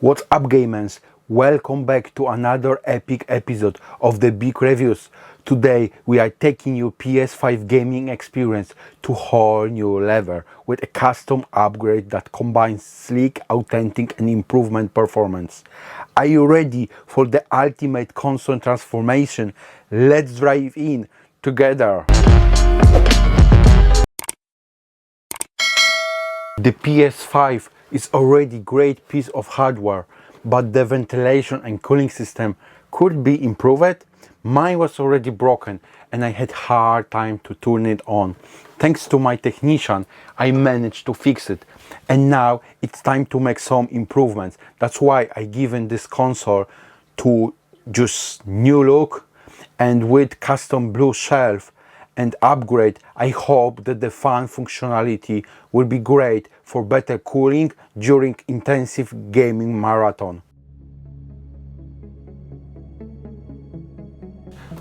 What's up, gamers? Welcome back to another epic episode of the Big Reviews. Today we are taking you PS5 gaming experience to whole new level with a custom upgrade that combines sleek, authentic and improvement performance. Are you ready for the ultimate console transformation? Let's dive in together. The PS5 is already a great piece of hardware, but the ventilation and cooling system could be improved. Mine was already broken and I had hard time to turn it on. Thanks to my technician, I managed to fix it. And now it's time to make some improvements. That's why I given this console to just new look and with custom blue shelf and upgrade. I hope that the fan functionality will be great for better cooling during intensive gaming marathon.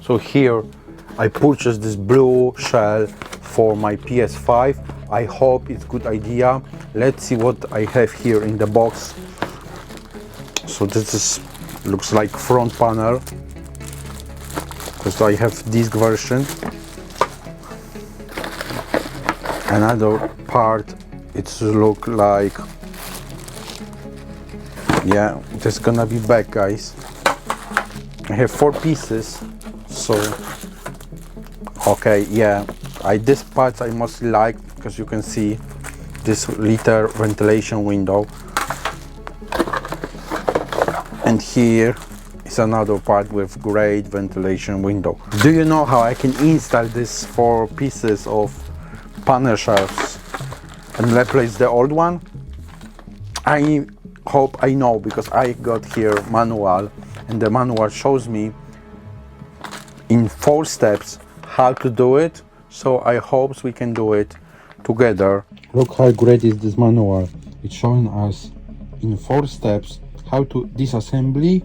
So here I purchased this blue shell for my PS5. I hope it's a good idea. Let's see what I have here in the box. So this looks like front panel, because I have this version. Another part, it look like, yeah, there's gonna be back, guys. I have 4 pieces, so okay, yeah, this part I mostly like, because you can see this little ventilation window, and here is another part with great ventilation window. Do you know how I can install these 4 pieces of panel shelves and replace the old one? I hope I know, because I got here manual, and the manual shows me in 4 steps how to do it, so I hope we can do it together. Look how great is this manual. It's showing us in 4 steps how to disassembly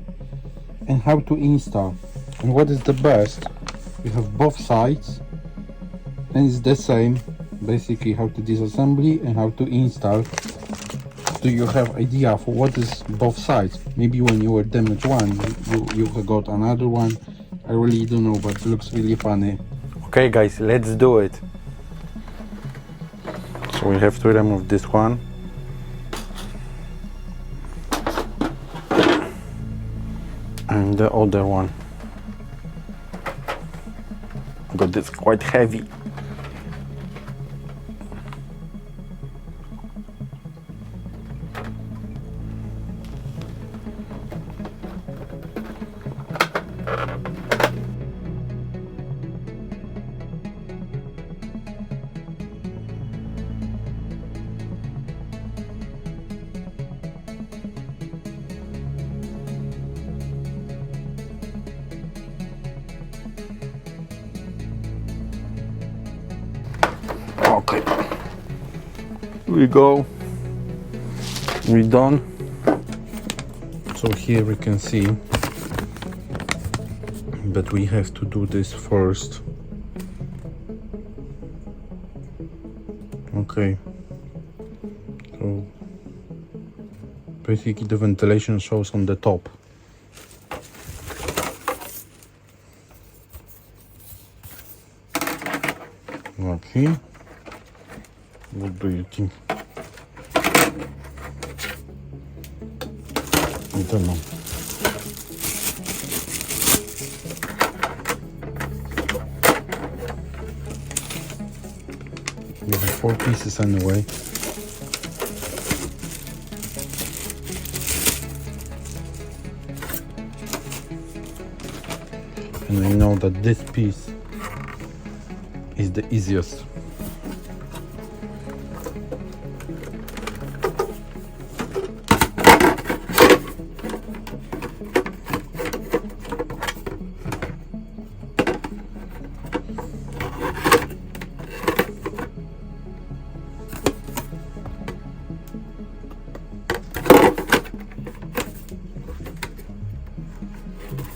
and how to install. And what is the best, we have both sides and it's the same, basically how to disassembly and how to install. Do you have idea for what is both sides? Maybe when you were damaged one, you got another one. I really don't know, but it looks really funny. Okay guys, let's do it. So we have to remove this one. And the other one. But it's quite heavy. Okay, we go, we done. So here we can see that we have to do this first. Okay, so basically the ventilation shows on the top. Okay. What do you think? I don't know. We have 4 pieces anyway. And I know that this piece is the easiest.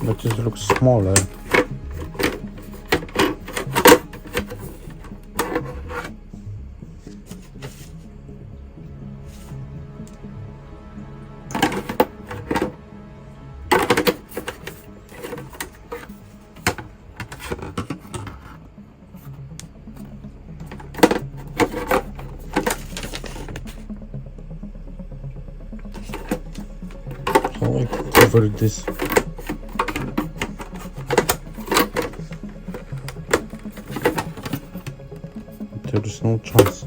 That just looks smaller. How I cover this? There is no chance.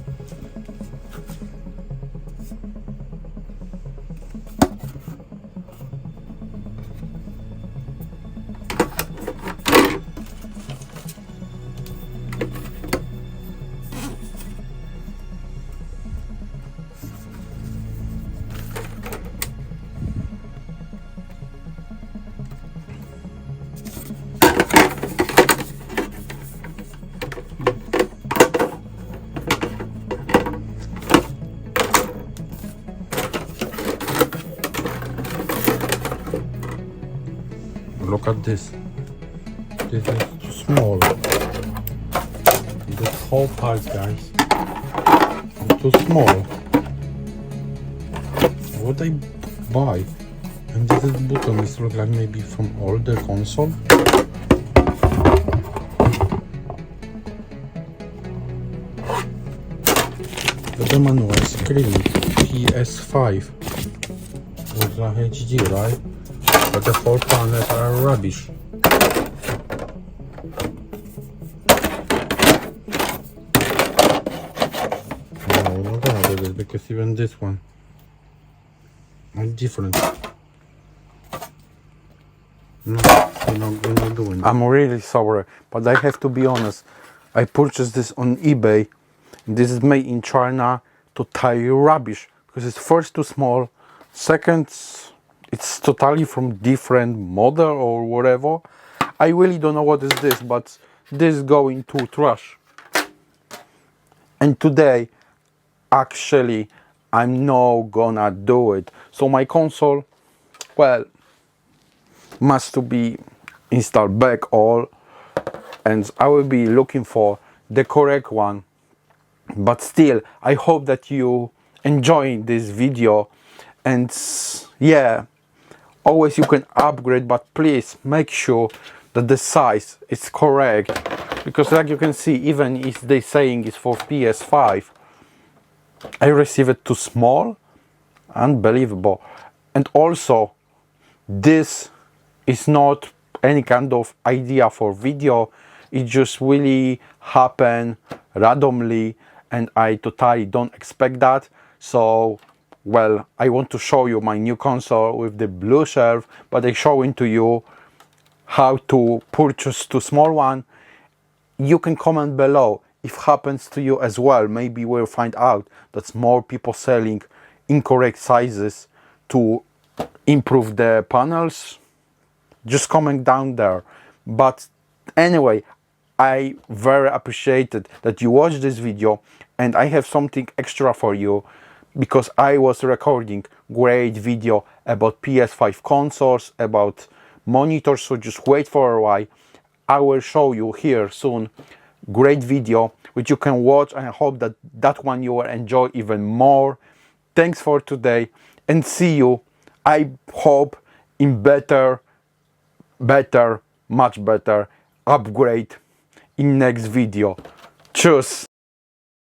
Look at this. This is too small. This whole part, guys, is too small. What I buy? And this button is look like maybe from older console. The manual screen PS5 with a HD, right? But the whole panels are rubbish. No, we're not gonna do this because even this one is different. No, we're not doing that. I'm really sorry, but I have to be honest. I purchased this on eBay. This is made in China. Totally rubbish because it's first too small, second it's totally from different model or whatever. I really don't know what is this, but this is going to trash. And today actually I'm not gonna do it. So my console, well, must to be installed back all, and I will be looking for the correct one. But still, I hope that you enjoy this video, and yeah, always you can upgrade, but please make sure that the size is correct, because like you can see, even if they saying it's for PS5, I receive it too small. Unbelievable. And also, this is not any kind of idea for video. It just really happen randomly, and I totally don't expect that. So, well, I want to show you my new console with the blue shelf, but I showing to you how to purchase too small one. You can comment below if happens to you as well. Maybe we'll find out that more people selling incorrect sizes to improve the panels. Just comment down there. But anyway, I very appreciated that you watched this video, and I have something extra for you, because I was recording great video about PS5 consoles, about monitors, so just wait for a while. I will show you here soon great video which you can watch, and I hope that that one you will enjoy even more. Thanks for today, and see you, I hope, in better, much better upgrade in next video. Cheers.